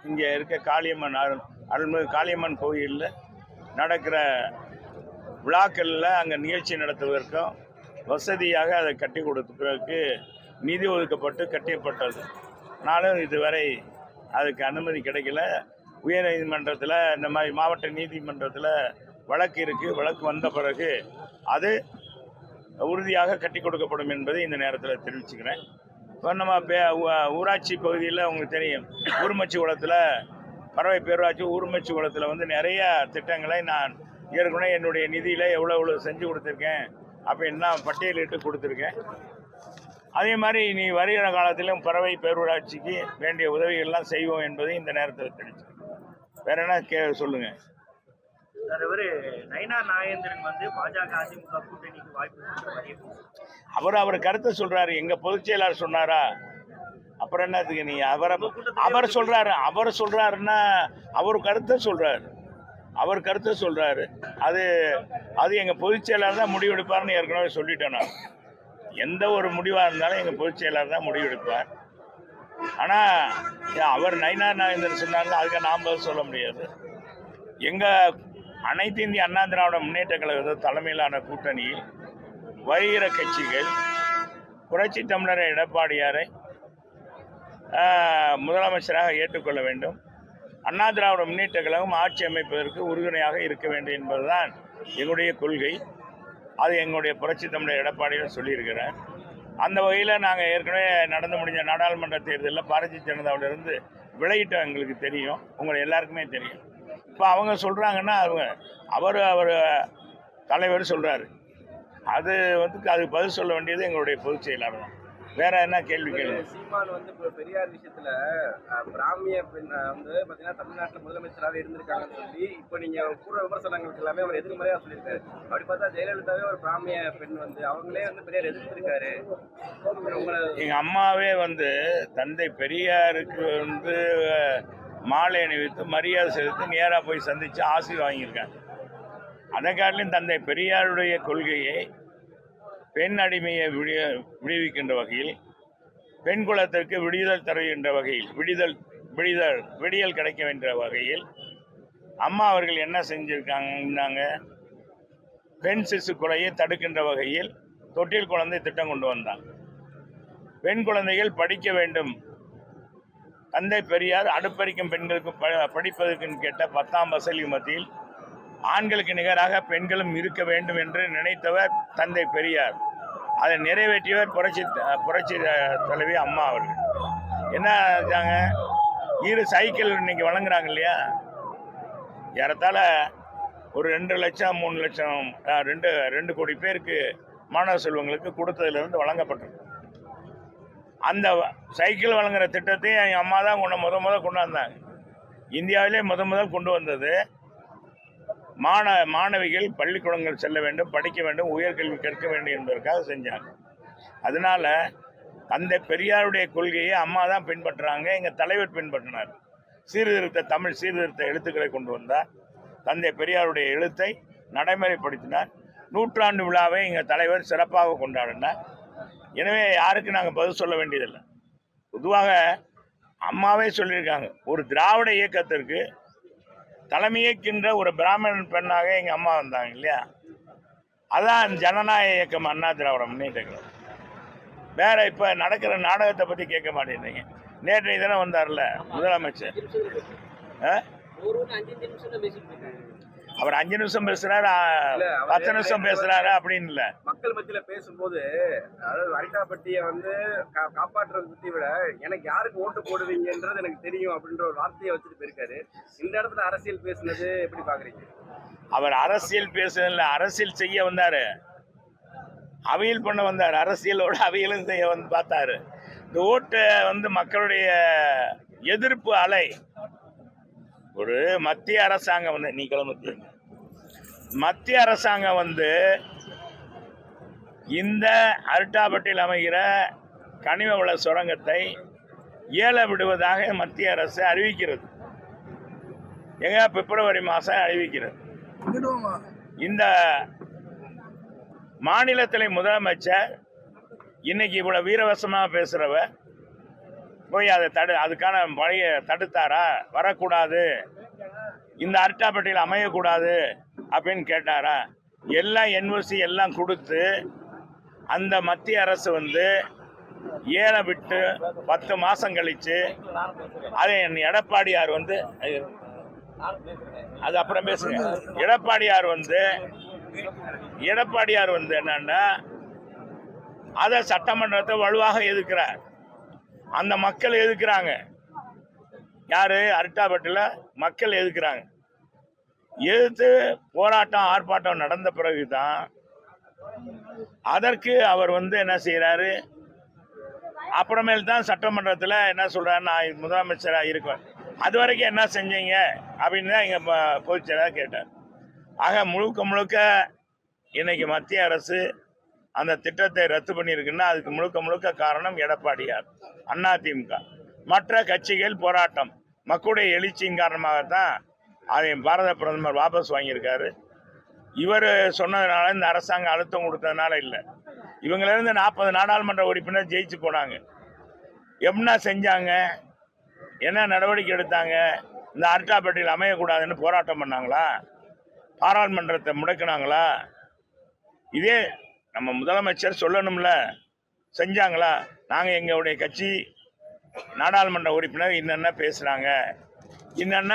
இங்கே இருக்க காளியம்மன் அருள்மிகு காளியம்மன் கோயிலில் நடக்கிற விழாக்களில் அங்கே நிகழ்ச்சி நடத்துவதற்கும் வசதியாக அதை கட்டி கொடுப்பதற்கு நிதி ஒதுக்கப்பட்டு கட்டியப்பட்டது. ஆனாலும் இதுவரை அதுக்கு அனுமதி கிடைக்கல. உயர் நீதிமன்றத்தில் இந்த மாதிரி மாவட்ட நீதிமன்றத்தில் வழக்கு இருக்குது. வழக்கு வந்த பிறகு அது உறுதியாக கட்டி கொடுக்கப்படும் என்பதை இந்த நேரத்தில் தெரிவிச்சுக்கிறேன். இப்போ நம்ம ஊராட்சி பகுதியில் உங்களுக்கு தெரியும், ஊர்மச்சி குளத்தில் பறவை பேரூராட்சி ஊர்மச்சி குளத்தில் வந்து நிறைய திட்டங்களை நான் ஏற்கனவே என்னுடைய நிதியில் எவ்வளோ செஞ்சு கொடுத்துருக்கேன் அப்படின்னு நான் பட்டியலிட்டு கொடுத்துருக்கேன். அதே மாதிரி நீ வருகிற காலத்திலும் பறவை பேரூராட்சிக்கு வேண்டிய உதவிகள்லாம் செய்வோம் என்பதை இந்த நேரத்தில் தெரிவிச்சு. வேற என்ன சொல்லுங்க. அவர் கருத்தை சொல்றாரு. எங்க பொதுச் செயலாளர் சொன்னாரா? அப்புறம் என்னத்துக்கு நீ அவர் சொல்றாருன்னா அவர் கருத்தை சொல்றாரு. அவர் கருத்தை சொல்றாரு. அது எங்க பொதுச் செயலாளர் தான் முடிவெடுப்பார்னு ஏற்கனவே சொல்லிட்டேன் நான். எந்த ஒரு முடிவாக இருந்தாலும் எங்கள் பொதுச் செயலாளர் தான் முடிவெடுப்பார். ஆனால் அவர் நயினார் நாகேந்திரன் சொன்னாலும் அதுக்கு நாம் பதில் சொல்ல முடியாது. எங்கள் அனைத்து இந்திய அண்ணா திராவிட முன்னேற்ற கழக தலைமையிலான கூட்டணியில் வருகிற கட்சிகள் புரட்சி தமிழர் எடப்பாடியாரை முதலமைச்சராக ஏற்றுக்கொள்ள வேண்டும், அண்ணா திராவிட முன்னேற்ற கழகம் ஆட்சி அமைப்பதற்கு உறுதுணையாக இருக்க வேண்டும் என்பதுதான் எங்களுடைய கொள்கை. அது எங்களுடைய புரட்சி தமிழர் எடப்பாடியும் சொல்லியிருக்கிறார். அந்த வகையில் நாங்கள் ஏற்கனவே நடந்து முடிஞ்ச நாடாளுமன்ற தேர்தலில் பாரதிய ஜனதாவிலிருந்து விலகிட்டோம். எங்களுக்கு தெரியும், உங்களை எல்லாருக்குமே தெரியும். இப்போ அவங்க சொல்கிறாங்கன்னா அவர் தலைவர் சொல்கிறாரு. அதுக்கு பதில் சொல்ல வேண்டியது எங்களுடைய பொதுச் செயலாளர் தான். வேற என்ன கேள்வி கேள்வி? சீமான் வந்து இப்போ பெரியார் விஷயத்துல பிராமிய பெண் வந்து பாத்தீங்கன்னா தமிழ்நாட்டில் முதலமைச்சராகவே இருந்திருக்காங்கன்னு சொல்லி இப்போ நீங்க கூற விமர்சனங்களுக்கு எல்லாமே அவர் எதிர்மறையா சொல்லியிருக்காரு. அப்படி பார்த்தா ஜெயலலிதாவே ஒரு பிராமிய பெண் வந்து அவங்களே வந்து பெரியார் எதிர்த்திருக்காரு. எங்க அம்மாவே வந்து தந்தை பெரியாருக்கு வந்து மாலை அணிவித்து மரியாதை செலுத்தி நேராக போய் சந்தித்து ஆசி வாங்கியிருக்காங்க. அதை காட்டிலும் தந்தை பெரியாருடைய கொள்கையை பெண் அடிமையை விடுவிக்கின்ற வகையில், பெண் குலத்திற்கு விடுதல் தருகின்ற வகையில், விடியல் கிடைக்க வேண்டிய வகையில் அம்மா அவர்கள் என்ன செஞ்சுருக்காங்க? பெண் சிசு கொலையை தடுக்கின்ற வகையில் தொட்டில் குழந்தை திட்டம் கொண்டு வந்தாங்க. பெண் குழந்தைகள் படிக்க வேண்டும். தந்தை பெரியார் அடுப்பறிக்கும் பெண்களுக்கு படிப்பதற்கு கேட்ட 10ஆம் பசலி மத்தியில் ஆண்களுக்கு நிகராக பெண்களும் இருக்க வேண்டும் என்று நினைத்தவர் தந்தை பெரியார். அதை நிறைவேற்றியவர் புரட்சி தலைவி அம்மா அவர்கள். என்ன செஞ்சாங்க? சைக்கிள் இன்னைக்கு வழங்குறாங்க இல்லையா? ஏறத்தாழ ஒரு 2 லட்சம் 3 லட்சம் 2 கோடி பேருக்கு மாணவ செல்வங்களுக்கு கொடுத்ததிலிருந்து வழங்கப்பட்டிருக்கு. அந்த சைக்கிள் வழங்குற திட்டத்தை என் அம்மா தான் முதல் கொண்டு வந்தாங்க. இந்தியாவிலே முதல் கொண்டு வந்தது. மாணவிகள் பள்ளிக்கூடங்கள் செல்ல வேண்டும், படிக்க வேண்டும், உயர்கல்வி கற்க வேண்டும் என்பதற்காக செஞ்சாங்க. அதனால தந்தை பெரியாருடைய கொள்கையை அம்மா தான் பின்பற்றுறாங்க. எங்கள் தலைவர் பின்பற்றினார். தமிழ் சீர்திருத்த எழுத்துக்களை கொண்டு வந்தார். தந்தை பெரியாருடைய எழுத்தை நடைமுறைப்படுத்தினார். 100ஆண்டு விழாவை எங்கள் தலைவர் சிறப்பாக கொண்டாடினார். எனவே யாருக்கு நாங்கள் பதில் சொல்ல வேண்டியதில்லை. பொதுவாக அம்மாவே சொல்லியிருக்காங்க, ஒரு திராவிட இயக்கத்திற்கு தலைமையேற்கின்ற ஒரு பிராமணன் பெண்ணாக எங்கள் அம்மா வந்தாங்க இல்லையா? அதான் ஜனநாயக இயக்கம் அண்ணா திராவிட முன்னேற்ற கழகம். வேற இப்போ நடக்கிற நாடகத்தை பற்றி கேட்க மாட்டேங்கிறீங்க. நேற்றைய தினம் வந்தார்ல முதலமைச்சர், அவர் 5 நிமிஷம் பேசுறாரு, 10 நிமிஷம் பேசுறாரு அப்படின்னு இல்லை. மக்கள் மத்தியில பேசும்போது அதாவது அரிட்டாப்பட்டியை வந்து காப்பாற்றுறதை பற்றி விட எனக்கு யாருக்கு ஓட்டு போடுவீங்கன்றது எனக்கு தெரியும் அப்படின்ற ஒரு வார்த்தையை வச்சுட்டு போயிருக்காரு. இந்த இடத்துல அரசியல் பேசுனது எப்படி பாக்குறீங்க? அவர் அரசியல் பேசுனதில்ல, அரசியல் செய்ய வந்தாரு, அவியல் பண்ண வந்தார். அரசியலோட அவியலும் செய்ய வந்து பார்த்தாரு. இந்த ஓட்டை வந்து மக்களுடைய எதிர்ப்பு அலை. ஒரு மத்திய அரசாங்கம் வந்து மத்திய அரசாங்கம் வந்து இந்த அரிட்டாப்பட்டியில் அமைகிற கனிம வள சுரங்கத்தை ஏல விடுவதாக மத்திய அரசு அறிவிக்கிறது. பிப்ரவரி மாதம் அறிவிக்கிறது. இந்த மாநிலத்தில் முதலமைச்சர் இன்னைக்கு இவ்வளவு வீரவசமாக பேசுறவ போய் அதை அதுக்கான வழியை தடுத்தாரா? வரக்கூடாது, இந்த அரிட்டாப்பட்டியில் அமையக்கூடாது அப்படின்னு கேட்டாரா? எல்லாம் என்ஓசி எல்லாம் கொடுத்து அந்த மத்திய அரசு வந்து ஏழை விட்டு 10 மாசம் கழிச்சு அதை எடப்பாடியார் வந்து அது அப்புறம் பேசுங்க. எடப்பாடியார் வந்து என்னன்னா அதை சட்டமன்றத்தை வலுவாக எதிர்க்கிறார். அந்த மக்கள் எதிர்க்கிறாங்க. யாரு? அரிட்டாப்பட்டில் மக்கள் எதிர்க்கிறாங்க. எதிர்த்து போராட்டம் ஆர்ப்பாட்டம் நடந்த பிறகுதான் அதற்கு அவர் வந்து என்ன செய்யறாரு, அப்புறமேல் தான் சட்டமன்றத்தில் என்ன சொல்றாரு, நான் முதலமைச்சராக இருக்கேன், அது வரைக்கும் என்ன செஞ்சீங்க அப்படின்னு தான் எங்க பொதுச் செயலாளர் கேட்டார். ஆக முழுக்க இன்னைக்கு மத்திய அரசு அந்த திட்டத்தை ரத்து பண்ணியிருக்குன்னா அதுக்கு முழுக்க காரணம் எடப்பாடியார், அதிமுக, மற்ற கட்சிகள் போராட்டம், மக்களுடைய எழுச்சியின் காரணமாகத்தான் அதை பாரத பிரதமர் வாபஸ் வாங்கியிருக்காரு. இவர் சொன்னதுனால, இந்த அரசாங்கம் அழுத்தம் கொடுத்ததுனால இல்லை. இவங்களிருந்து 40 நாடாளுமன்ற உறுப்பினர் ஜெயிச்சு போனாங்க. என்ன செஞ்சாங்க? என்ன நடவடிக்கை எடுத்தாங்க? இந்த அரிட்டாப்பட்டியில் அமையக்கூடாதுன்னு போராட்டம் பண்ணாங்களா? பாராளுமன்றத்தை முடக்கினாங்களா? இதே நம்ம முதலமைச்சர் சொல்லணும்ல, செஞ்சாங்களா? நாங்கள் எங்களுடைய கட்சி நாடாளுமன்ற உறுப்பினர் என்னென்ன பேசுகிறாங்க, என்னென்ன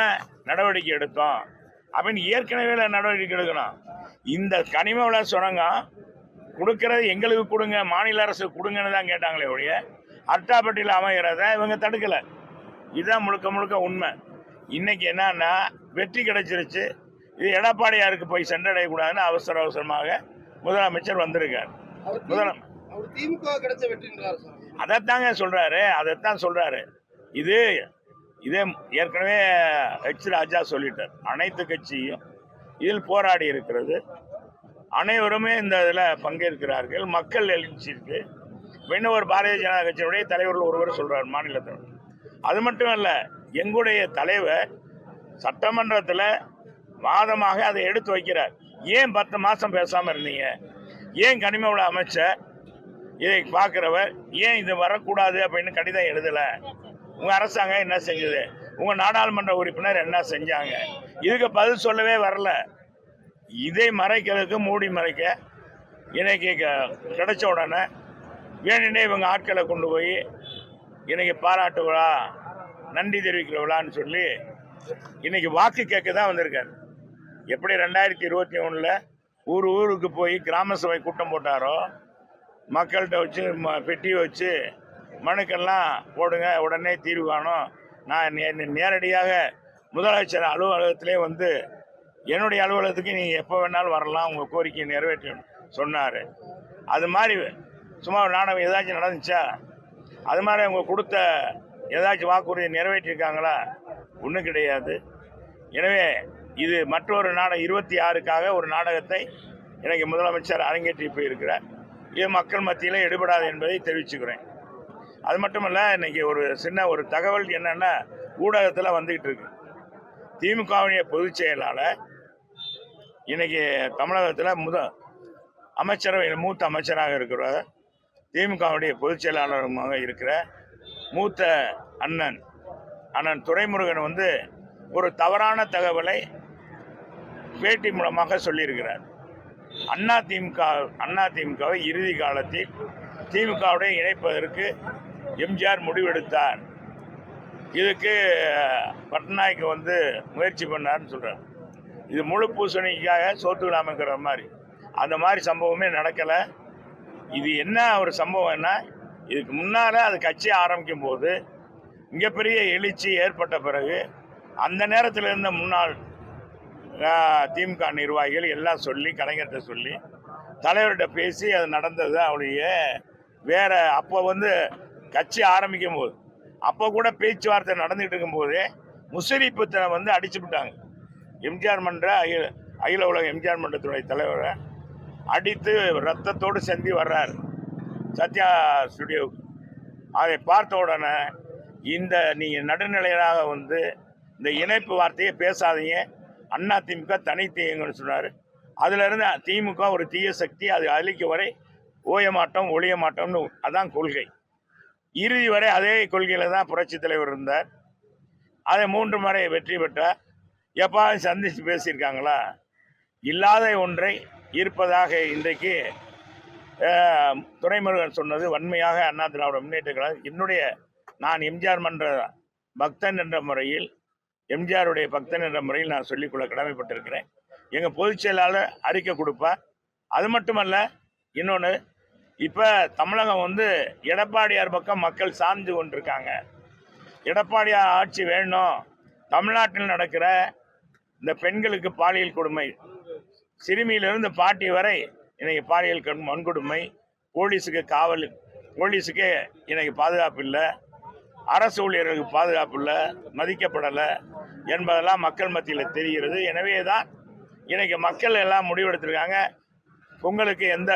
நடவடிக்கை எடுத்தோம் அப்படின்னு ஏற்கனவே நடவடிக்கை எடுக்கணும். இந்த கனிம வள சுரங்கம் கொடுக்கறது எங்களுக்கு கொடுங்க, மாநில அரசு கொடுங்கன்னு தான் கேட்டாங்களே ஒழிய அரிட்டாப்பட்டியில் அமைகிறத இவங்க தடுக்கலை. இதுதான் முழுக்க உண்மை. இன்னைக்கு என்னன்னா வெற்றி கிடைச்சிருச்சு. இது எடப்பாடியாருக்கு போய் சென்றடையக்கூடாதுன்னு அவசரமாக முதலமைச்சர் வந்திருக்கார். அதைத்தான் சொல்றாரு. இதே ஏற்கனவே ராஜா சொல்லிட்டார். அனைத்து கட்சியும் இதில் போராடி இருக்கிறது, அனைவருமே இந்த இதில் பங்கேற்கிறார்கள், மக்கள் எழுச்சி இருக்கு. இன்னும் ஒரு பாரதிய ஜனதா கட்சியினுடைய தலைவர்கள் ஒருவர் சொல்றார், மாநிலத்தில். அது மட்டும் அல்ல, எங்களுடைய தலைவர் சட்டமன்றத்தில் வாதமாக அதை எடுத்து வைக்கிறார். ஏன் 10 மாசம் பேசாம இருந்தீங்க? ஏன் கனிம வள அமைச்சர் இதை பார்க்கிறவர் ஏன் இது வரக்கூடாது அப்படின்னு கடிதம் எழுதல? உங்க அரசாங்கம் என்ன செஞ்சது? உங்க நாடாளுமன்ற உறுப்பினர் என்ன செஞ்சாங்க? இதுக்கு பதில் சொல்லவே வரல. இதை மறைக்கிறதுக்கு, மூடி மறைக்க இன்னைக்கு கிடைச்ச உடனே வேணுனே இவங்க ஆட்களை கொண்டு போய் இன்னைக்கு பாராட்டு விழா, நன்றி தெரிவிக்கிற விழான்னு சொல்லி இன்னைக்கு வாக்கு கேட்க தான் வந்திருக்காரு. எப்படி 2021 ஊருக்கு போய் கிராம சபை கூட்டம் போட்டாரோ, மக்கள்கிட்ட வச்சு பெட்டி வச்சு மனுக்கெல்லாம் போடுங்க, உடனே தீர்வு காணும், நான் நேரடியாக முதலமைச்சர் அலுவலகத்திலே வந்து என்னுடைய அலுவலகத்துக்கு நீங்கள் எப்போ வேணாலும் வரலாம், உங்கள் கோரிக்கையை நிறைவேற்றணும் சொன்னார். அது மாதிரி சும்மா ஒரு நாடகம் ஏதாச்சும் நடந்துச்சா? அது மாதிரி அவங்க கொடுத்த ஏதாச்சும் வாக்குறுதியை நிறைவேற்றிருக்காங்களா? ஒன்றும் கிடையாது. எனவே இது மற்றொரு 26க்காக ஒரு நாடகத்தை எனக்கு முதலமைச்சர் அரங்கேற்றி போயிருக்கிறார். இது மக்கள் மத்தியில் எடுபடாது என்பதை தெரிவிச்சுக்கிறேன். அது மட்டுமல்ல, இன்னைக்கு ஒரு தகவல் என்னன்னா ஊடகத்தில் வந்துகிட்டு இருக்கு. திமுகவுடைய பொதுச் செயலாளர் இன்னைக்கு தமிழகத்தில் அமைச்சரவையில் மூத்த அமைச்சராக இருக்கிற திமுகவுடைய பொதுச் செயலாளருமாக இருக்கிற மூத்த அண்ணன் துரைமுருகன் வந்து ஒரு தவறான தகவலை பேட்டி மூலமாக சொல்லியிருக்கிறார். அதிமுகவை இறுதி காலத்தில் திமுகவுடைய இணைப்பதற்கு எம்ஜிஆர் முடிவெடுத்தார். இதுக்கு பட்நாயக் வந்து முயற்சி பண்ணார்னு சொல்றார். இது முழு பூசணிக்காக சோத்து விடாமக்கிற மாதிரி, அந்த மாதிரி சம்பவமே நடக்கலை. இது என்ன ஒரு சம்பவம்னா, இதுக்கு முன்னால் அது கட்சி ஆரம்பிக்கும் போது மிகப்பெரிய எழுச்சி ஏற்பட்ட பிறகு அந்த நேரத்தில் இருந்த முன்னாள் திமுக நிர்வாகிகள் எல்லாம் சொல்லி, கலைஞர்கிட்ட சொல்லி, தலைவர்கிட்ட பேசி அது நடந்தது. அவளுடைய வேற அப்போ வந்து கட்சி ஆரம்பிக்கும் போது அப்போ கூட பேச்சுவார்த்தை நடந்துகிட்டு இருக்கும்போதே முஷரிஃபை வந்து அடிச்சு விட்டாங்க. எம்ஜிஆர் மன்ற அகில உலக எம்ஜிஆர் மன்றத்துடைய தலைவரை அடித்து ரத்தத்தோடு செந்தி வர்றார் சத்யா ஸ்டுடியோவுக்கு. அதை பார்த்த உடனே நீங்கள் நடுநிலையாக வந்து இந்த இணைப்பு வார்த்தையை பேசாதீங்க, அதிமுக தனித்தீங்கன்னு சொன்னார். அதிலிருந்து திமுக ஒரு தீய சக்தி, அது அழிக்க வரை ஓய மாட்டோம், ஒழிய மாட்டோம்னு அதான் கொள்கை. இறுதி வரை அதே கொள்கையில தான் புரட்சித் தலைவர் இருந்தார். அதை 3 முறை வெற்றி பெற்றார். எப்பாவது சந்தித்து பேசியிருக்காங்களா? இல்லாத ஒன்றை இருப்பதாக இன்றைக்கு துரைமுருகன் சொன்னது வன்மையாக அண்ணா திராவிட முன்னேற்ற கழகம் நான் எம்ஜிஆர் மன்ற பக்தன் என்ற முறையில், எம்ஜிஆருடைய பக்தன் என்ற முறையில் நான் சொல்லிக்கொள்ள கடமைப்பட்டிருக்கிறேன். எங்கள் பொதுச் செயலாளர் அறிக்கை கொடுப்பார். அது மட்டுமல்ல, இன்னொன்று, இப்போ தமிழகம் எடப்பாடியார் பக்கம் மக்கள் சார்ந்து கொண்டிருக்காங்க. எடப்பாடியார் ஆட்சி வேணும். தமிழ்நாட்டில் நடக்கிற இந்த பெண்களுக்கு பாலியல் கொடுமை, சிறுமியிலிருந்து பாட்டி வரை இன்னைக்கு பாலியல் வன்கொடுமை, போலீஸுக்கு இன்னைக்கு பாதுகாப்பு இல்லை, அரசு ஊழியர்களுக்கு பாதுகாப்பு இல்லை, மதிக்கப்படலை என்பதெல்லாம் மக்கள் மத்தியில் தெரிகிறது. எனவே தான் இன்னைக்கு மக்கள் எல்லாம் முடிவெடுத்திருக்காங்க. பொங்கலுக்கு எந்த